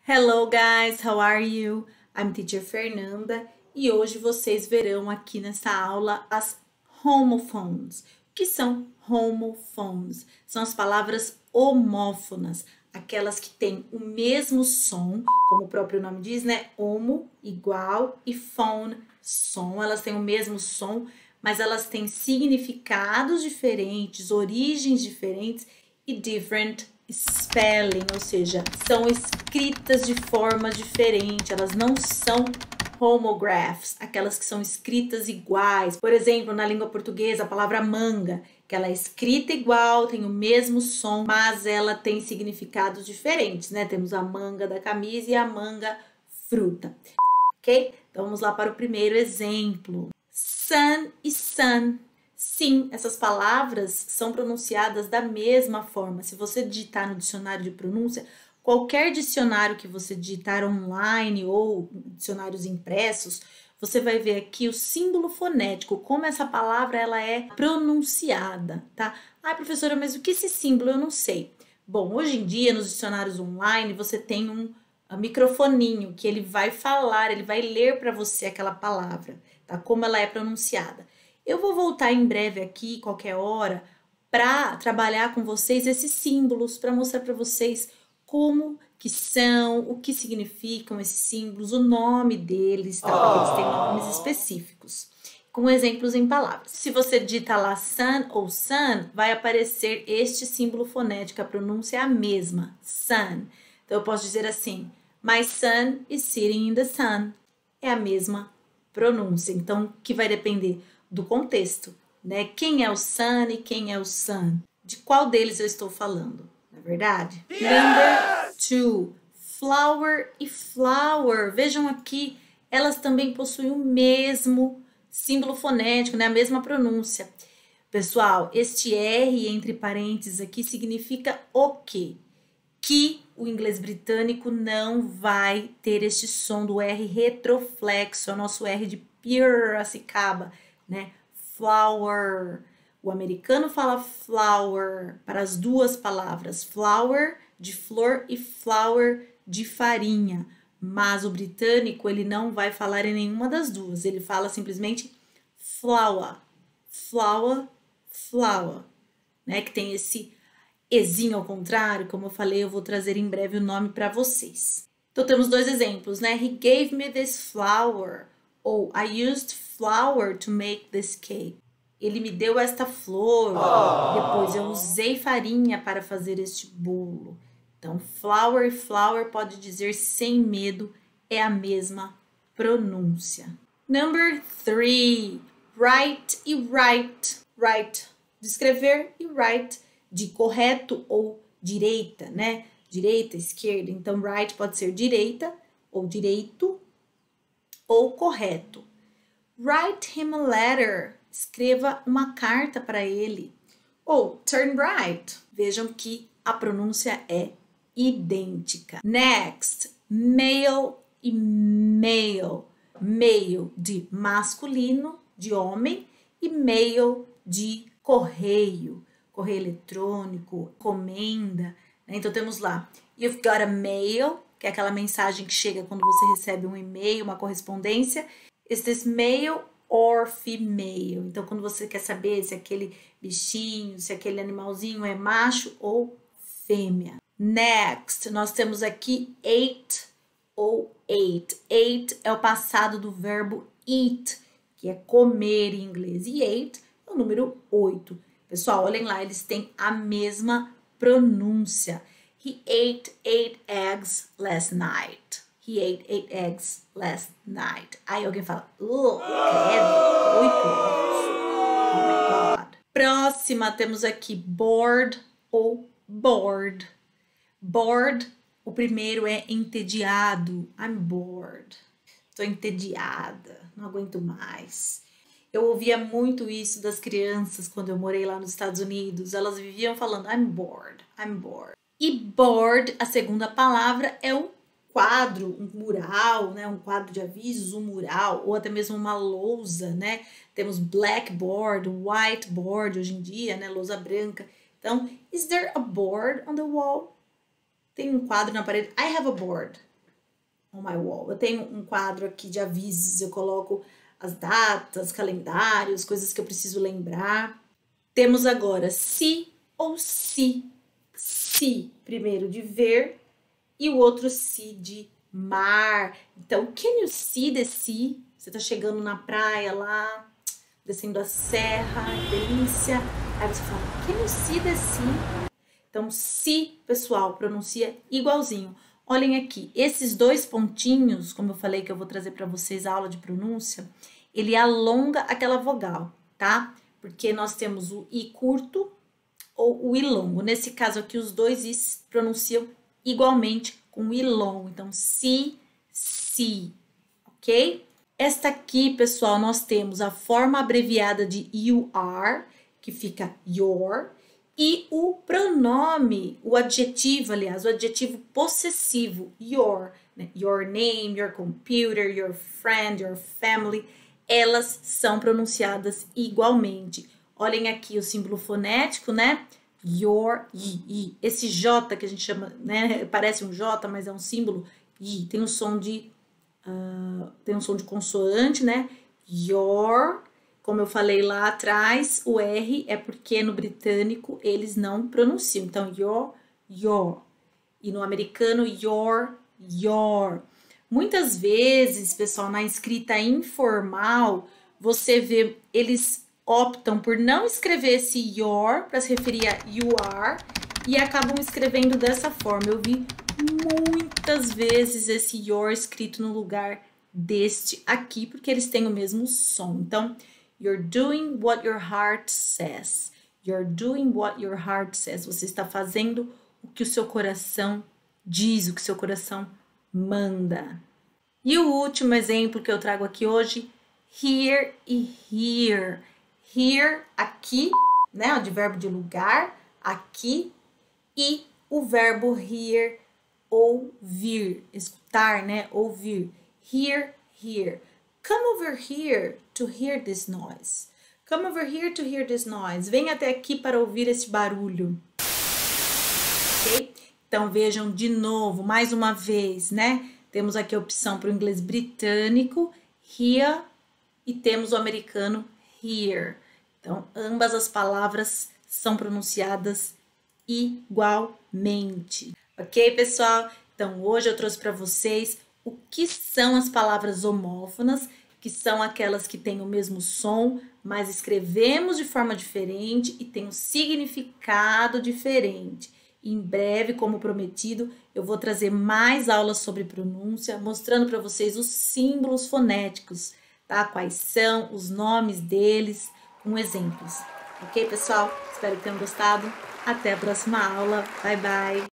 Hello guys, how are you? I'm Teacher Fernanda e hoje vocês verão aqui nessa aula as homophones. O que são homophones? São as palavras homófonas, aquelas que têm o mesmo som, como o próprio nome diz, né? Homo, igual, e phone, som. Elas têm o mesmo som, mas elas têm significados diferentes, origens diferentes e different spelling, ou seja, são escritas de forma diferente, elas não são homographs, aquelas que são escritas iguais. Por exemplo, na língua portuguesa, a palavra manga, que ela é escrita igual, tem o mesmo som, mas ela tem significados diferentes, né? Temos a manga da camisa e a manga fruta, ok? Então vamos lá para o primeiro exemplo. Sun e sun. Sim, essas palavras são pronunciadas da mesma forma. Se você digitar no dicionário de pronúncia, qualquer dicionário que você digitar online ou dicionários impressos, você vai ver aqui o símbolo fonético, como essa palavra ela é pronunciada, tá? Ah, professora, mas o que é esse símbolo? Eu não sei. Bom, hoje em dia, nos dicionários online, você tem um microfoninho que ele vai falar, ele vai ler para você aquela palavra, tá? Como ela é pronunciada. Eu vou voltar em breve aqui, qualquer hora, para trabalhar com vocês esses símbolos, para mostrar para vocês como que são, o que significam esses símbolos, o nome deles, tá? Porque eles têm nomes específicos, com exemplos em palavras. Se você digita lá sun ou sun, vai aparecer este símbolo fonético, a pronúncia é a mesma, sun. Então eu posso dizer assim, my son is sitting in the sun. É a mesma pronúncia, então que vai depender do contexto, né? Quem é o sun e quem é o sun? De qual deles eu estou falando, não é verdade? Yes! Number 2, flower e flower. Vejam aqui, elas também possuem o mesmo símbolo fonético, né? A mesma pronúncia. Pessoal, este R entre parênteses aqui significa o quê? Que o inglês britânico não vai ter este som do R retroflexo, é o nosso R de Piracicaba, né? Flower. O americano fala flower para as duas palavras, flower de flor e flour de farinha, mas o britânico ele não vai falar em nenhuma das duas, ele fala simplesmente flower, flower, flower, né? Que tem esse ezinho ao contrário, como eu falei, eu vou trazer em breve o nome para vocês. Então temos dois exemplos, né? He gave me this flower, ou I used flour to make this cake. Ele me deu esta flor, depois eu usei farinha para fazer este bolo. Então, flour e flower pode dizer sem medo, é a mesma pronúncia. Number 3, right e right. Right de escrever e right de correto ou direita, né? Direita, esquerda. Então, right pode ser direita ou direito ou correto. Write him a letter. Escreva uma carta para ele. Ou turn right. Vejam que a pronúncia é idêntica. Next, male e male. Male de masculino, de homem, e male de correio. Correio eletrônico, encomenda. Né? Então temos lá, you've got a mail, que é aquela mensagem que chega quando você recebe um e-mail, uma correspondência. Is this male or female? Então, quando você quer saber se aquele bichinho, se aquele animalzinho é macho ou fêmea. Next, nós temos aqui ate ou ate. Ate é o passado do verbo eat, que é comer em inglês. E ate é o número 8. Pessoal, olhem lá, eles têm a mesma pronúncia. He ate 8 eggs last night. He ate 8 eggs last night. Aí alguém fala, credo, 8 ovos. Oh my God. Próxima, temos aqui bored ou bored. Bored, o primeiro é entediado. I'm bored. Tô entediada, não aguento mais. Eu ouvia muito isso das crianças quando eu morei lá nos Estados Unidos. Elas viviam falando, I'm bored, I'm bored. E board, a segunda palavra, é um quadro, um mural, né? Um quadro de avisos, um mural, ou até mesmo uma lousa, né? Temos blackboard, whiteboard hoje em dia, né? Lousa branca. Então, is there a board on the wall? Tem um quadro na parede. I have a board. on my wall. Eu tenho um quadro aqui de avisos, eu coloco as datas, calendários, coisas que eu preciso lembrar. Temos agora se ou se. Se, primeiro de ver, e o outro se de mar. Então, can you see the sea? Você tá chegando na praia lá, descendo a serra, delícia. Aí você fala, can you see the sea? Então, se, pessoal, pronuncia igualzinho. Olhem aqui, esses dois pontinhos, como eu falei que eu vou trazer para vocês a aula de pronúncia, ele alonga aquela vogal, tá? Porque nós temos o i curto ou o i longo. Nesse caso aqui, os dois is pronunciam igualmente com o i longo. Então, se, ok? Esta aqui, pessoal, nós temos a forma abreviada de you are, que fica your, e o pronome, o adjetivo, aliás, o adjetivo possessivo, your, né? Your name, your computer, your friend, your family, elas são pronunciadas igualmente. Olhem aqui o símbolo fonético, né? Your, i. Esse J que a gente chama, né? Parece um J, mas é um símbolo i. Tem um som de consoante, né? Your, como eu falei lá atrás, o R é porque no britânico eles não pronunciam. Então, your. E no americano, your. Muitas vezes, pessoal, na escrita informal, você vê, eles optam por não escrever esse your para se referir a you are e acabam escrevendo dessa forma. Eu vi muitas vezes esse your escrito no lugar deste aqui, porque eles têm o mesmo som. Então, you're doing what your heart says. You're doing what your heart says. Você está fazendo o que o seu coração diz, o que o seu coração manda. E o último exemplo que eu trago aqui hoje, here e here. Here, aqui, né, o de verbo de lugar, aqui, e o verbo hear, ouvir, escutar, né, ouvir. Here. Come over here to hear this noise. Come over here to hear this noise. Vem até aqui para ouvir esse barulho. Ok? Então, vejam de novo, mais uma vez, né? Temos aqui a opção para o inglês britânico, here, e temos o americano, here. Então, ambas as palavras são pronunciadas igualmente. Ok, pessoal? Então, hoje eu trouxe para vocês o que são as palavras homófonas, que são aquelas que têm o mesmo som, mas escrevemos de forma diferente e têm um significado diferente. Em breve, como prometido, eu vou trazer mais aulas sobre pronúncia, mostrando para vocês os símbolos fonéticos, tá? Quais são, os nomes deles, com exemplos. Ok, pessoal? Espero que tenham gostado. Até a próxima aula. Bye, bye!